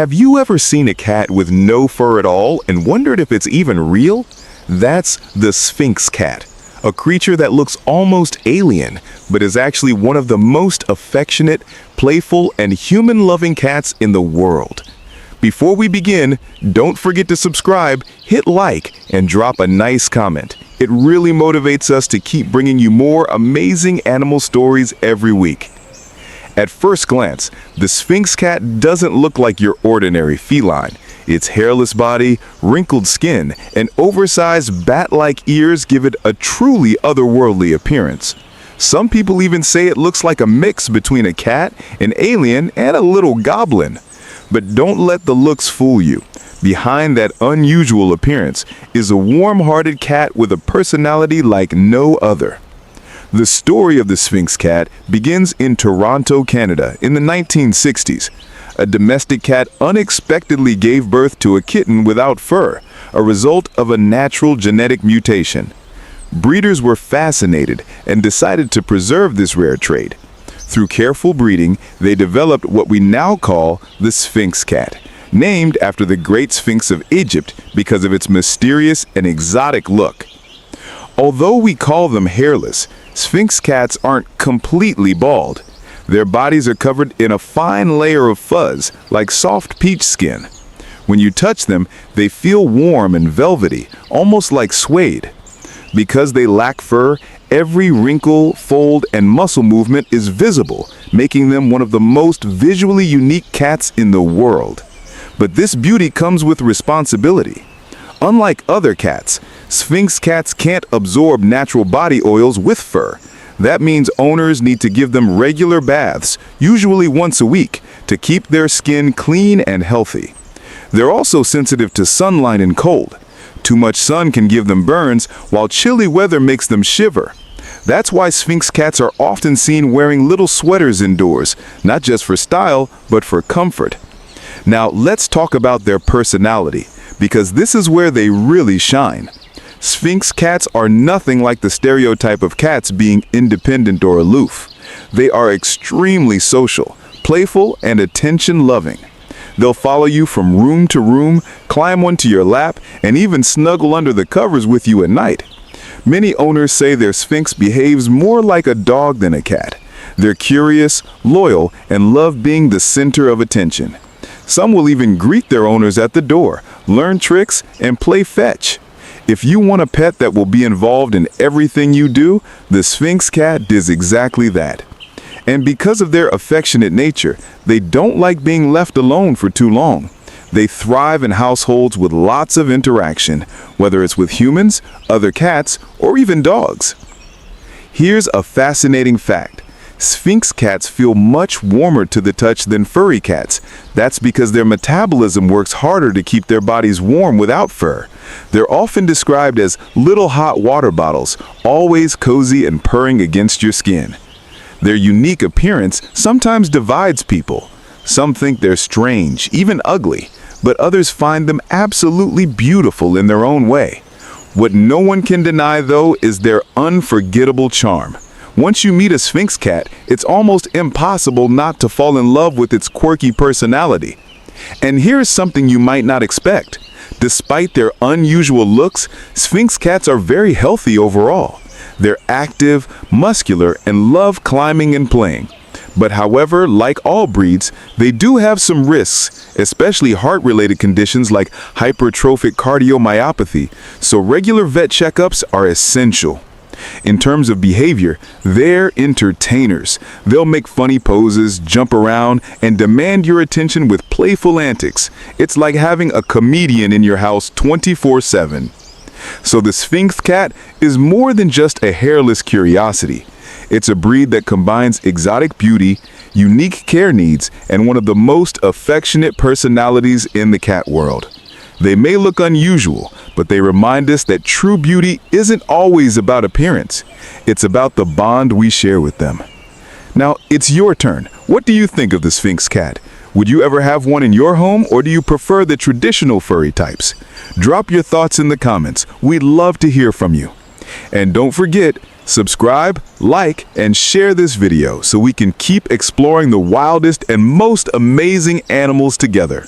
Have you ever seen a cat with no fur at all and wondered if it's even real? That's the Sphynx Cat, a creature that looks almost alien, but is actually one of the most affectionate, playful, and human-loving cats in the world. Before we begin, don't forget to subscribe, hit like, and drop a nice comment. It really motivates us to keep bringing you more amazing animal stories every week. At first glance, the Sphynx Cat doesn't look like your ordinary feline. Its hairless body, wrinkled skin, and oversized bat-like ears give it a truly otherworldly appearance. Some people even say it looks like a mix between a cat, an alien, and a little goblin. But don't let the looks fool you. Behind that unusual appearance is a warm-hearted cat with a personality like no other. The story of the Sphynx Cat begins in Toronto, Canada, in the 1960s. A domestic cat unexpectedly gave birth to a kitten without fur, a result of a natural genetic mutation. Breeders were fascinated and decided to preserve this rare trait. Through careful breeding, they developed what we now call the Sphynx Cat, named after the Great Sphinx of Egypt because of its mysterious and exotic look. Although we call them hairless, Sphynx cats aren't completely bald. Their bodies are covered in a fine layer of fuzz, like soft peach skin. When you touch them, they feel warm and velvety, almost like suede. Because they lack fur, every wrinkle, fold, and muscle movement is visible, making them one of the most visually unique cats in the world. But this beauty comes with responsibility. Unlike other cats, Sphynx cats can't absorb natural body oils with fur. That means owners need to give them regular baths, usually once a week, to keep their skin clean and healthy. They're also sensitive to sunlight and cold. Too much sun can give them burns, while chilly weather makes them shiver. That's why Sphynx cats are often seen wearing little sweaters indoors, not just for style, but for comfort. Now let's talk about their personality, because this is where they really shine. Sphynx cats are nothing like the stereotype of cats being independent or aloof. They are extremely social, playful, and attention-loving. They'll follow you from room to room, climb onto your lap, and even snuggle under the covers with you at night. Many owners say their Sphynx behaves more like a dog than a cat. They're curious, loyal, and love being the center of attention. Some will even greet their owners at the door, learn tricks, and play fetch. If you want a pet that will be involved in everything you do, the Sphynx Cat does exactly that. And because of their affectionate nature, they don't like being left alone for too long. They thrive in households with lots of interaction, whether it's with humans, other cats, or even dogs. Here's a fascinating fact. Sphynx cats feel much warmer to the touch than furry cats. That's because their metabolism works harder to keep their bodies warm without fur. They're often described as little hot water bottles, always cozy and purring against your skin. Their unique appearance sometimes divides people. Some think they're strange, even ugly, but others find them absolutely beautiful in their own way. What no one can deny, though, is their unforgettable charm. Once you meet a Sphynx cat, it's almost impossible not to fall in love with its quirky personality. And here's something you might not expect. Despite their unusual looks, Sphynx cats are very healthy overall. They're active, muscular, and love climbing and playing. But however, like all breeds, they do have some risks, especially heart-related conditions like hypertrophic cardiomyopathy, so regular vet checkups are essential. In terms of behavior, they're entertainers. They'll make funny poses, jump around, and demand your attention with playful antics. It's like having a comedian in your house 24/7. So the Sphynx Cat is more than just a hairless curiosity. It's a breed that combines exotic beauty, unique care needs, and one of the most affectionate personalities in the cat world. They may look unusual, but they remind us that true beauty isn't always about appearance. It's about the bond we share with them. Now, it's your turn. What do you think of the Sphynx Cat? Would you ever have one in your home, or do you prefer the traditional furry types? Drop your thoughts in the comments. We'd love to hear from you. And don't forget, subscribe, like, and share this video so we can keep exploring the wildest and most amazing animals together.